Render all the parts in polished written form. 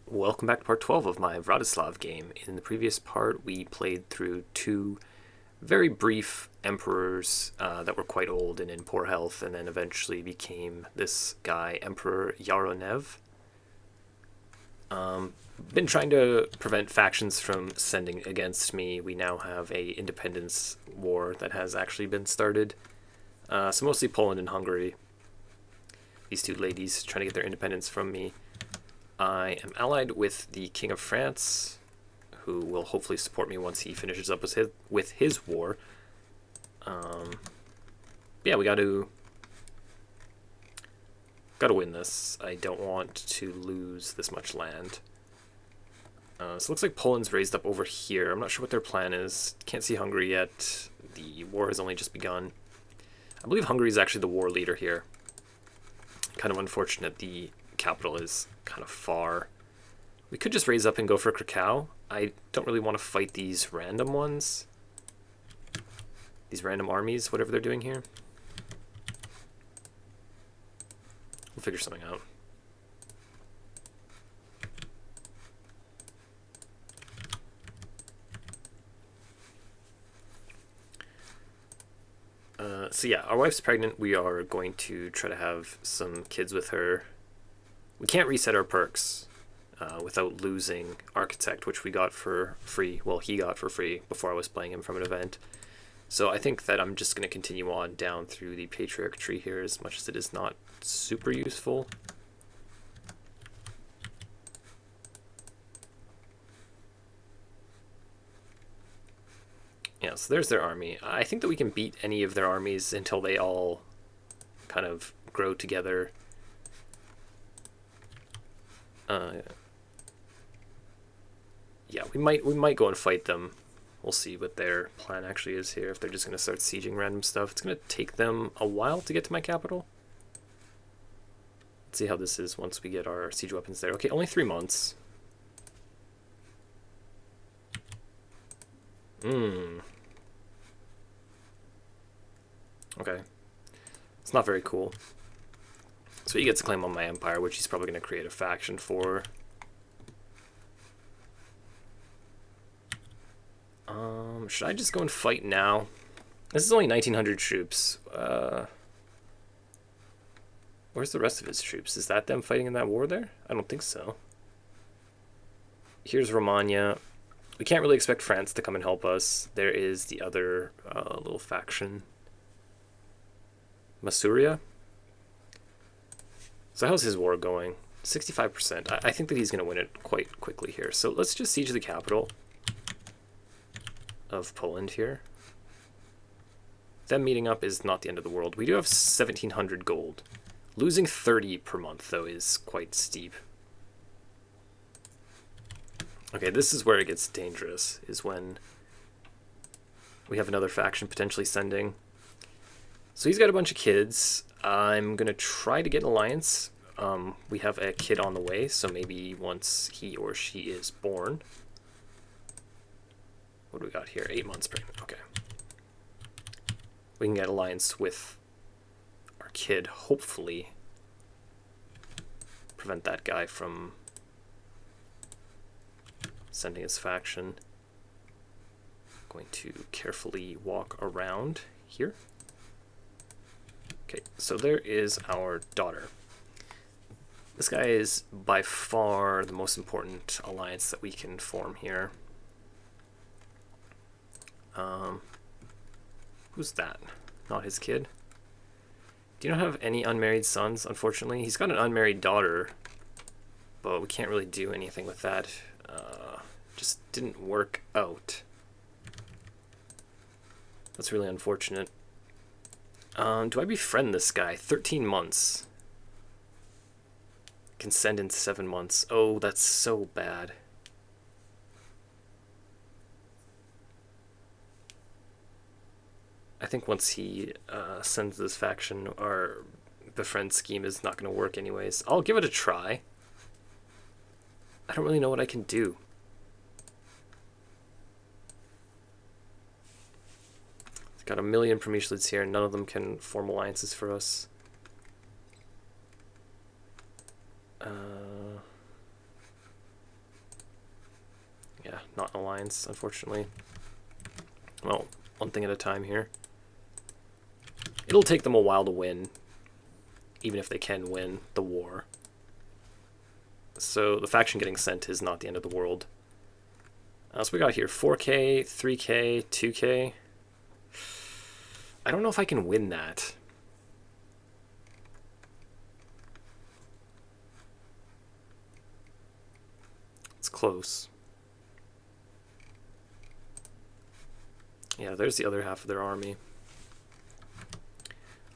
Welcome back to part 12 of my Vratislav game. In the previous part, we played through two very brief emperors that were quite old and in poor health, and then eventually became this guy, Emperor Yaronev. Been trying to prevent factions from sending against me. We now have a independence war that has actually been started. So mostly Poland and Hungary. These two ladies trying to get their independence from me. I am allied with the King of France, who will hopefully support me once he finishes up with his war. Yeah, we got to win this. I don't want to lose this much land. So it looks like Poland's raised up over here. I'm not sure what their plan is. Can't see Hungary yet. The war has only just begun. I believe Hungary is actually the war leader here. Kind of unfortunate the capital is kind of far. We could just raise up and go for Krakow. I don't really want to fight these random ones. These random armies, whatever they're doing here. We'll figure something out. So yeah, our wife's pregnant. We are going to try to have some kids with her. We can't reset our perks without losing Architect, which we got for free. Well, he got for free before I was playing him from an event. So I think that I'm just going to continue on down through the Patriarch tree here, as much as it is not super useful. Yeah, so there's their army. I think that we can beat any of their armies until they all kind of grow together. Yeah, we might go and fight them. We'll see what their plan actually is here. If they're just going to start sieging random stuff, it's going to take them a while to get to my capital. Let's see how this is once we get our siege weapons there. Okay, only 3 months. Okay. It's not very cool. So he gets a claim on my empire, which he's probably going to create a faction for. Should I just go and fight now? This is only 1,900 troops. Where's the rest of his troops? Is that them fighting in that war there? I don't think so. Here's Romagna. We can't really expect France to come and help us. There is the other little faction. Masuria? So how's his war going? 65%. I think that he's going to win it quite quickly here. So let's just siege the capital of Poland here. Them meeting up is not the end of the world. We do have 1,700 gold. Losing 30 per month, though, is quite steep. Okay, this is where it gets dangerous, is when we have another faction potentially sending. So he's got a bunch of kids. I'm going to try to get an alliance. We have a kid on the way, so maybe once he or she is born. What do we got here? 8 months pregnant. Okay. We can get alliance with our kid, hopefully. Prevent that guy from sending his faction. Going to carefully walk around here. Okay, so there is our daughter. This guy is by far the most important alliance that we can form here. Who's that? Not his kid? Do you not have any unmarried sons, unfortunately? He's got an unmarried daughter, but we can't really do anything with that. Just didn't work out. That's really unfortunate. Do I befriend this guy? 13 months. Can send in 7 months. Oh, that's so bad. I think once he sends this faction, our befriend scheme is not going to work anyways. I'll give it a try. I don't really know what I can do. Got a million Prometheus here, and none of them can form alliances for us. Yeah, not an alliance, unfortunately. Well, one thing at a time here. It'll take them a while to win, even if they can win the war. So the faction getting sent is not the end of the world. So we got here 4K, 3K, 2K. I don't know if I can win that. It's close. Yeah, there's the other half of their army.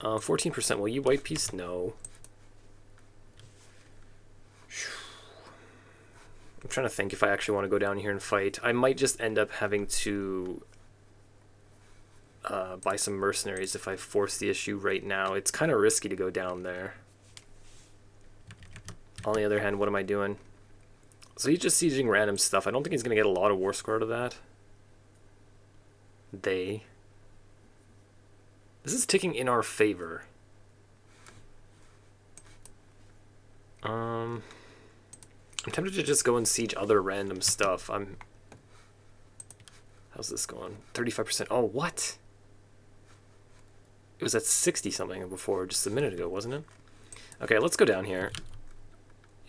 14%. Will you white piece? No. I'm trying to think if I actually want to go down here and fight. I might just end up having to buy some mercenaries if I force the issue right now. It's kind of risky to go down there. On the other hand, what am I doing? So he's just sieging random stuff. I don't think he's going to get a lot of war score out of that. This is ticking in our favor. I'm tempted to just go and siege other random stuff. How's this going? 35%. Oh, what? It was at 60 something before, just a minute ago, wasn't it? Okay, let's go down here.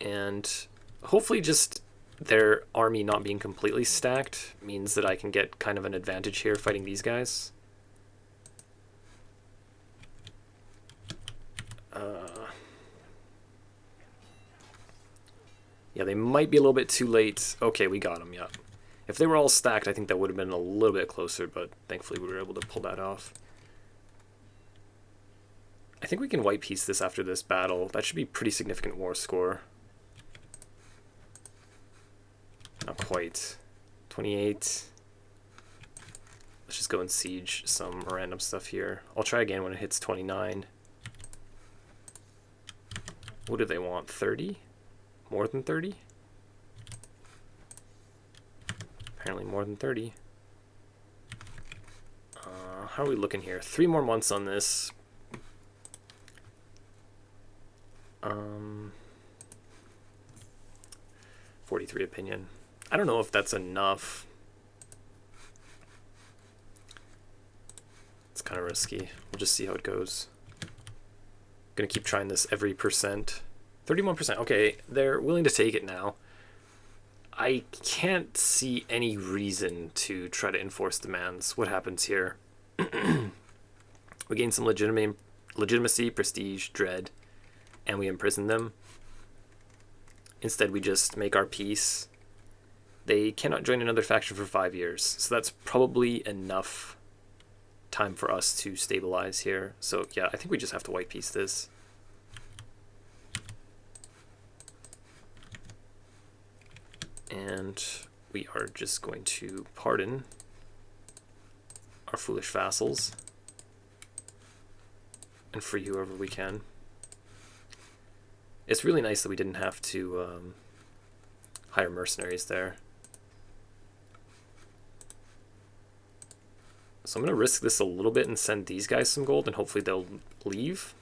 And hopefully just their army not being completely stacked means that I can get kind of an advantage here fighting these guys. Yeah, they might be a little bit too late. Okay, we got them, yeah. If they were all stacked, I think that would have been a little bit closer, but thankfully we were able to pull that off. I think we can white piece this after this battle. That should be pretty significant war score. Not quite. 28. Let's just go and siege some random stuff here. I'll try again when it hits 29. What do they want? 30? More than 30? Apparently more than 30. How are we looking here? 3 more months on this. 43 opinion. I don't know if that's enough. It's kind of risky. We'll just see how it goes. Gonna keep trying this every percent. 31%. Okay, they're willing to take it now. I can't see any reason to try to enforce demands. What happens here? We gain some legitimacy, prestige, dread, and we imprison them. Instead, we just make our peace. They cannot join another faction for 5 years, so that's probably enough time for us to stabilize here. So yeah, I think we just have to white piece this. And we are just going to pardon our foolish vassals and free whoever we can. It's really nice that we didn't have to hire mercenaries there. So I'm going to risk this a little bit and send these guys some gold, and hopefully they'll leave.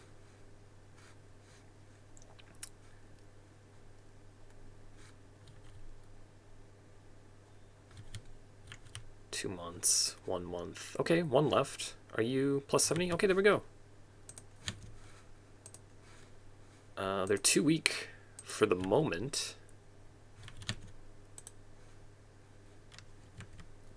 Two months, 1 month. Okay, 1 left. Are you plus 70? Okay, there we go. They're too weak for the moment.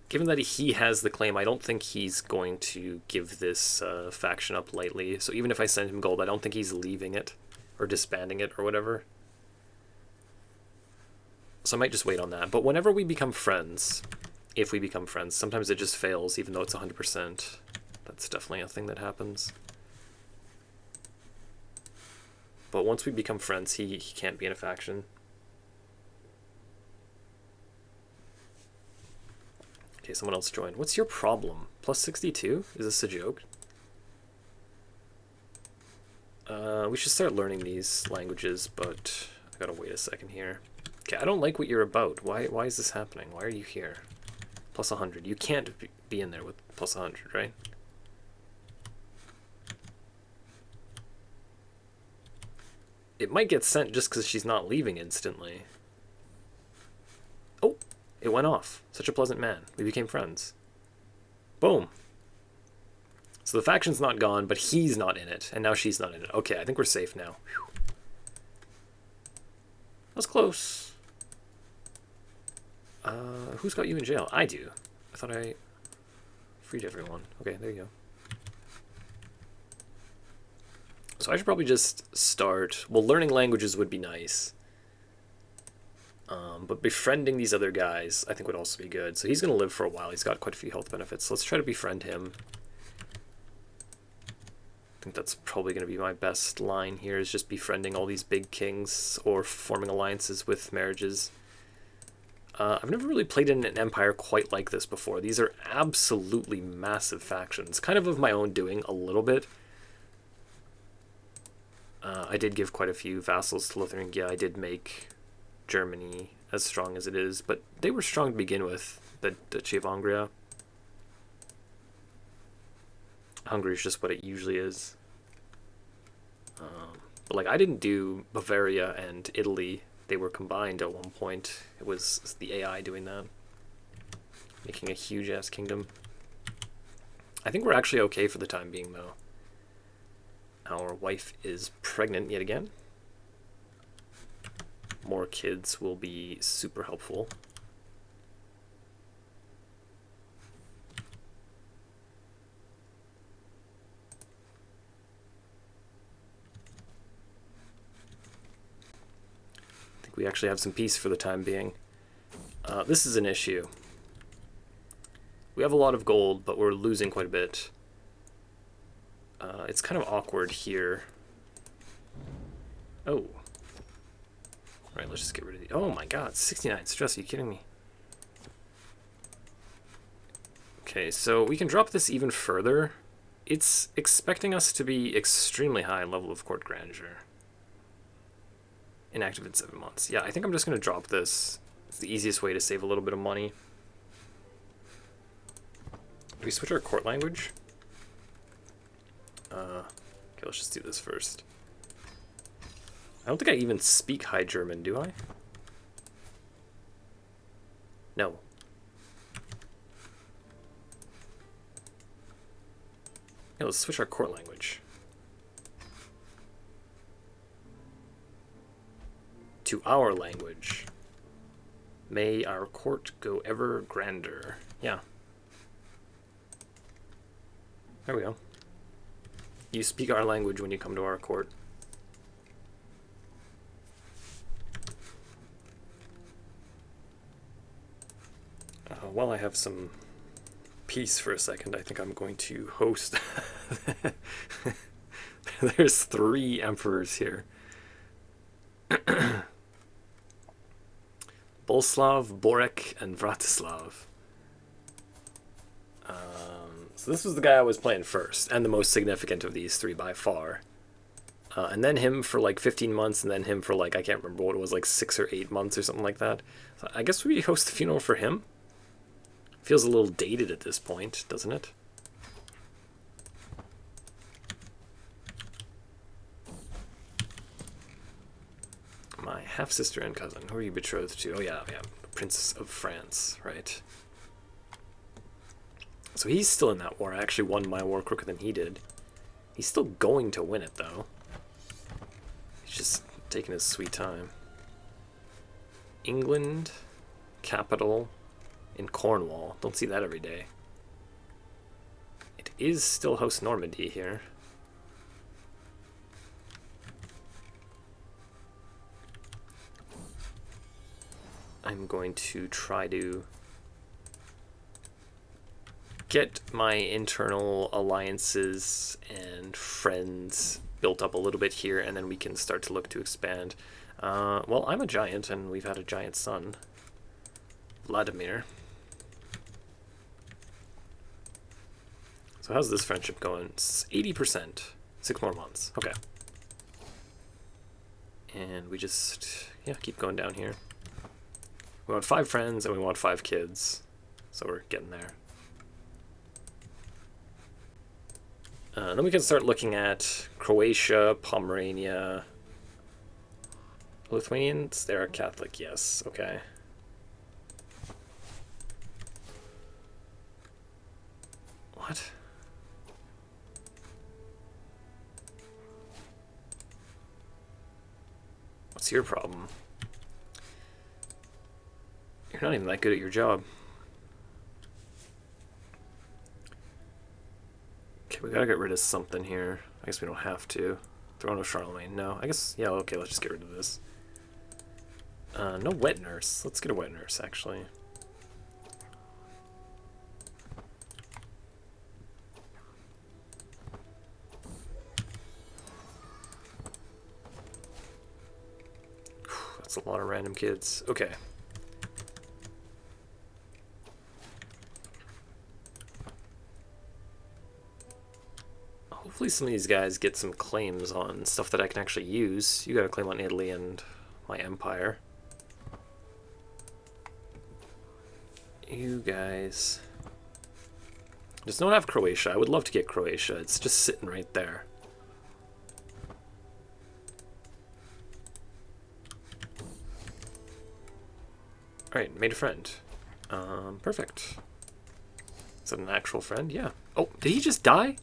Given that he has the claim, I don't think he's going to give this faction up lightly. So even if I send him gold, I don't think he's leaving it or disbanding it or whatever. So I might just wait on that. But whenever we become friends, if we become friends, sometimes it just fails even though it's 100%. That's definitely a thing that happens. But once we become friends, he can't be in a faction. Okay, someone else joined. What's your problem? Plus 62? Is this a joke? We should start learning these languages, but I gotta wait a second here. Okay, I don't like what you're about. Why is this happening? Why are you here? Plus 100. You can't be in there with plus 100, right? It might get sent just because she's not leaving instantly. Oh, It went off. Such a pleasant man. We became friends. Boom. So the faction's not gone, but he's not in it, and now she's not in it. Okay, I think we're safe now. Whew. That was close. Who's got you in jail? I do. I thought I freed everyone. Okay, there you go. So I should probably just start... Well, learning languages would be nice. But befriending these other guys, I think, would also be good. So he's going to live for a while. He's got quite a few health benefits. So let's try to befriend him. I think that's probably going to be my best line here, is just befriending all these big kings or forming alliances with marriages. I've never really played in an empire quite like this before. These are absolutely massive factions. Kind of my own doing, a little bit. I did give quite a few vassals to Lithuania. I did make Germany as strong as it is, but they were strong to begin with, the Duchy of Hungary. Hungary is just what it usually is. But like, I didn't do Bavaria and Italy. They were combined at one point. It was the AI doing that, making a huge ass kingdom. I think we're actually okay for the time being, though. Our wife is pregnant yet again. More kids will be super helpful. I think we actually have some peace for the time being. This is an issue. We have a lot of gold, but we're losing quite a bit. It's kind of awkward here. Oh. Alright, let's just get rid of the... Oh my god, 69 stress, are you kidding me? Okay, so we can drop this even further. It's expecting us to be extremely high level of court grandeur. Inactive in 7 months. Yeah, I think I'm just going to drop this. It's the easiest way to save a little bit of money. Do we switch our court language? Okay, let's just do this first. I don't think I even speak High German, do I? No. Yeah, let's switch our court language. To our language. May our court go ever grander. Yeah. There we go. You speak our language when you come to our court. While I have some peace for a second, I think I'm going to host... There's 3 emperors here. Boleslav, Borek, and Vratislav. So this was the guy I was playing first, and the most significant of these 3 by far. And then him for like 15 months, and then him for like, I can't remember what it was, like 6 or 8 months or something like that. So I guess we host the funeral for him. Feels a little dated at this point, doesn't it? My half-sister and cousin. Who are you betrothed to? Oh yeah, Prince of France, right. So he's still in that war. I actually won my war quicker than he did. He's still going to win it, though. He's just taking his sweet time. England, capital, in Cornwall. Don't see that every day. It is still host Normandy here. I'm going to try to get my internal alliances and friends built up a little bit here, and then we can start to look to expand. Well, I'm a giant, and we've had a giant son, Vladimir. So how's this friendship going? It's 80%. 6 more months. Okay. And we just, yeah, keep going down here. We want 5 friends, and we want 5 kids. So we're getting there. Then we can start looking at Croatia, Pomerania. Lithuanians, they're Catholic, yes, okay. What? What's your problem? You're not even that good at your job. Okay, we gotta get rid of something here. I guess we don't have to. Throne of Charlemagne. No, I guess, yeah, okay, let's just get rid of this. No wet nurse. Let's get a wet nurse, actually. That's a lot of random kids. Okay. Hopefully some of these guys get some claims on stuff that I can actually use. You got a claim on Italy and my empire. You guys... Does no one have Croatia? I would love to get Croatia. It's just sitting right there. Alright, made a friend. Perfect. Is that an actual friend? Yeah. Oh, did he just die?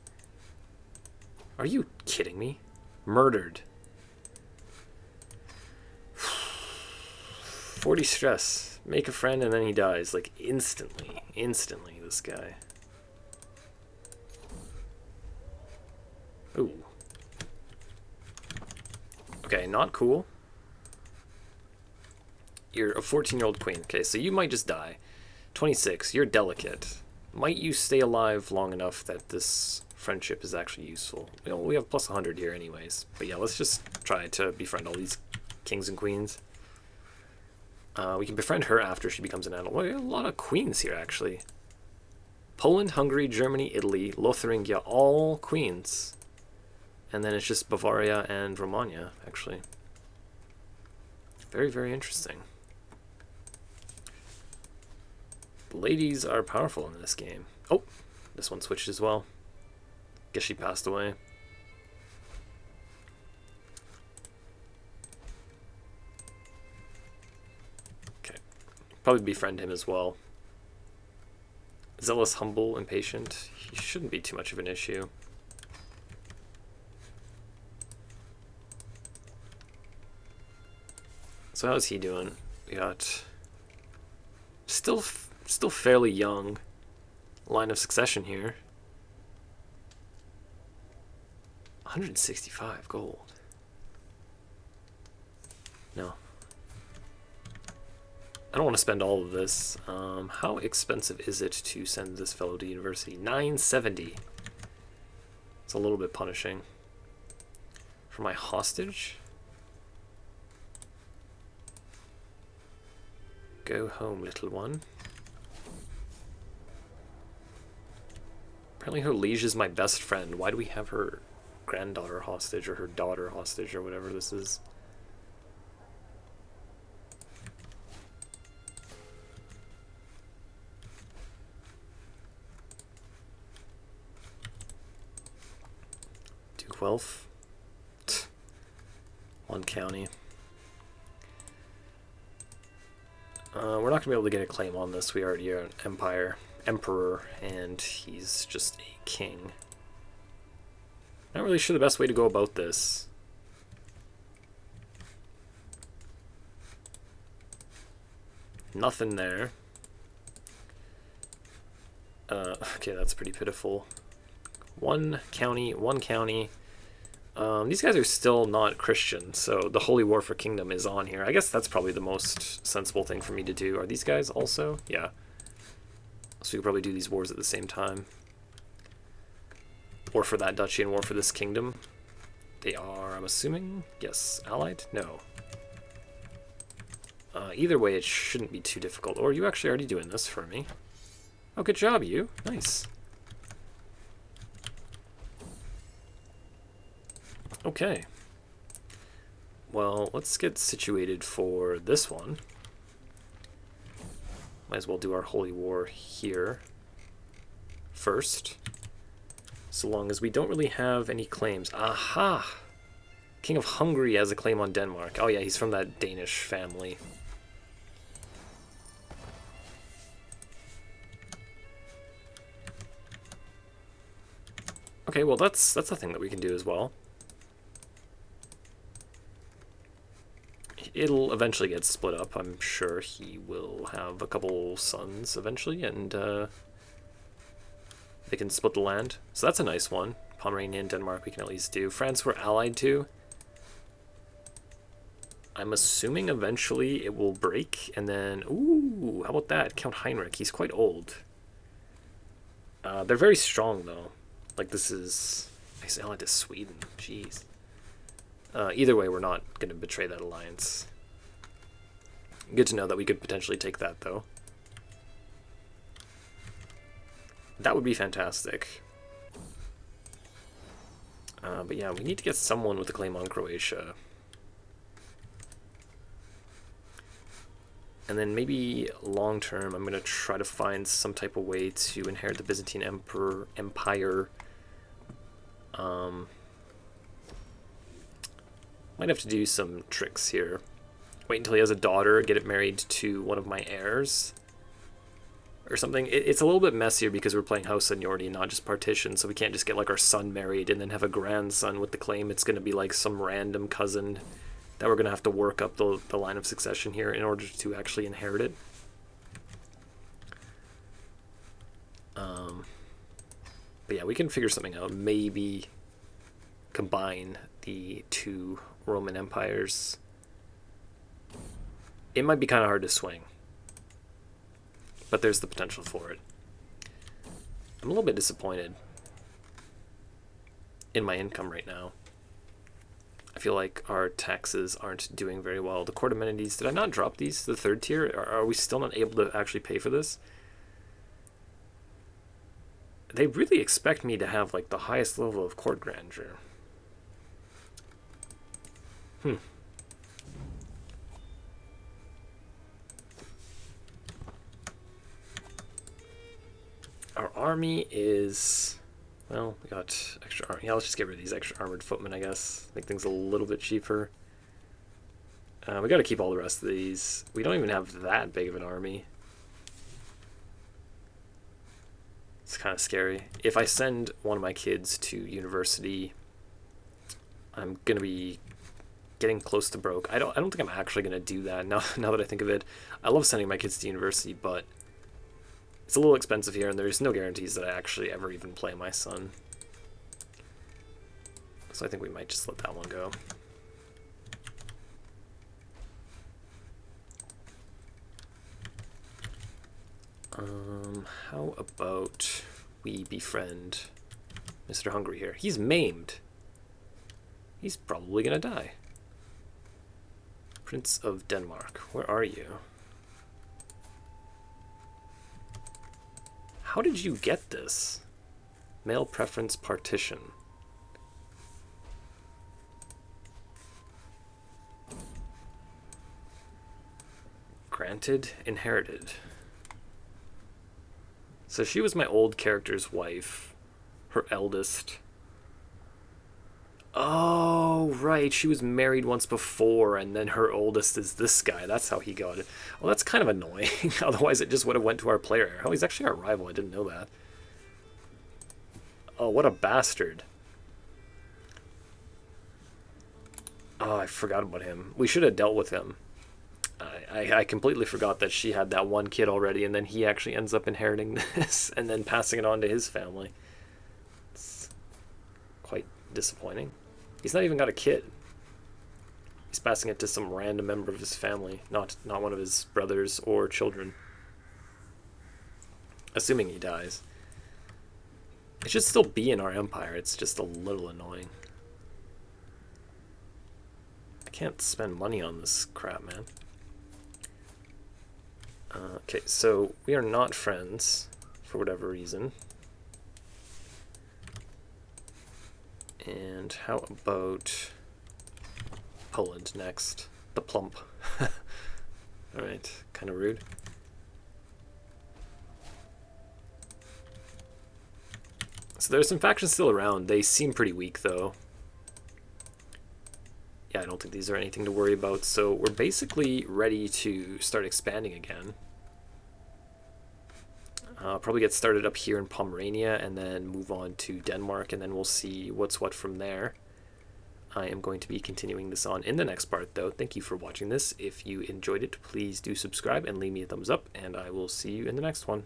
Are you kidding me? Murdered. 40 stress. Make a friend and then he dies. Like, instantly. Instantly, this guy. Ooh. Okay, not cool. You're a 14-year-old queen. Okay, so you might just die. 26, you're delicate. Might you stay alive long enough that this friendship is actually useful? You know, we have plus 100 here anyways. But yeah, let's just try to befriend all these kings and queens. We can befriend her after she becomes an adult. Well, we have a lot of queens here, actually. Poland, Hungary, Germany, Italy, Lotharingia, all queens. And then it's just Bavaria and Romagna, actually. Very, very interesting. The ladies are powerful in this game. Oh, this one switched as well. Guess she passed away. Okay. Probably befriend him as well. Zealous, humble, impatient. He shouldn't be too much of an issue. So how's he doing? We got still fairly young line of succession here. 165 gold. No. I don't want to spend all of this. How expensive is it to send this fellow to university? 970. It's a little bit punishing. For my hostage? Go home, little one. Apparently her liege is my best friend. Why do we have her granddaughter hostage or her daughter hostage or whatever this is? Duke Welf. One county. We're not going to be able to get a claim on this. We already are an emperor, and he's just a king. Not really sure the best way to go about this. Nothing there. Okay, that's pretty pitiful. One county, one county. These guys are still not Christian, so the Holy War for Kingdom is on here. I guess that's probably the most sensible thing for me to do. Are these guys also? Yeah. So we could probably do these wars at the same time. War for that duchy and war for this kingdom. They are, I'm assuming, yes, allied? No. Either way, it shouldn't be too difficult. Or are you actually already doing this for me? Oh, good job, you. Nice. Okay. Well, let's get situated for this one. Might as well do our holy war here first. So long as we don't really have any claims. Aha! King of Hungary has a claim on Denmark. Oh yeah, he's from that Danish family. Okay, well that's a thing that we can do as well. It'll eventually get split up. I'm sure he will have a couple sons eventually, and they can split the land. So that's a nice one. Pomerania and Denmark we can at least do. France we're allied to. I'm assuming eventually it will break, and then... Ooh, how about that? Count Heinrich. He's quite old. They're very strong, though. Like, this is... I say allied to Sweden. Jeez. Either way, we're not going to betray that alliance. Good to know that we could potentially take that, though. That would be fantastic. But yeah, we need to get someone with a claim on Croatia. And then maybe long term, I'm going to try to find some type of way to inherit the Byzantine Empire. Might have to do some tricks here. Wait until he has a daughter, get it married to one of my heirs. Or something. It's a little bit messier because we're playing house seniority, not just partition, so we can't just get like our son married and then have a grandson with the claim. It's going to be like some random cousin that we're going to have to work up the line of succession here in order to actually inherit it. But yeah, we can figure something out. Maybe combine the two Roman empires. It might be kind of hard to swing, but there's the potential for it. I'm a little bit disappointed in my income right now. I feel like our taxes aren't doing very well. The court amenities, did I not drop these to the third tier? Are we still not able to actually pay for this? They really expect me to have like the highest level of court grandeur. Our army is... Well, we got extra armor. Yeah, let's just get rid of these extra armored footmen, I guess. Make things a little bit cheaper. We got to keep all the rest of these. We don't even have that big of an army. It's kind of scary. If I send one of my kids to university, I'm going to be getting close to broke. I don't think I'm actually going to do that now that I think of it. I love sending my kids to university, but it's a little expensive here, and there's no guarantees that I actually ever even play my son. So I think we might just let that one go. How about we befriend Mr. Hungary here? He's maimed. He's probably gonna die. Prince of Denmark, where are you? How did you get this? Male preference partition. Granted, inherited. So she was my old character's wife, her eldest. Oh, right, she was married once before, and then her oldest is this guy. That's how he got it. Well, that's kind of annoying. Otherwise, it just would have went to our player. Oh, he's actually our rival. I didn't know that. Oh, what a bastard. Oh, I forgot about him. We should have dealt with him. I completely forgot that she had that one kid already, and then he actually ends up inheriting this and then passing it on to his family. It's quite disappointing. He's not even got a kid. He's passing it to some random member of his family, not one of his brothers or children. Assuming he dies. It should still be in our empire, it's just a little annoying. I can't spend money on this crap, man. Okay, so we are not friends, for whatever reason. And how about Poland next? The plump. Alright, kind of rude. So there's some factions still around. They seem pretty weak, though. Yeah, I don't think these are anything to worry about. So we're basically ready to start expanding again. Probably get started up here in Pomerania and then move on to Denmark, and then we'll see what's what from there. I am going to be continuing this on in the next part, though. Thank you for watching this. If you enjoyed it, please do subscribe and leave me a thumbs up, and I will see you in the next one.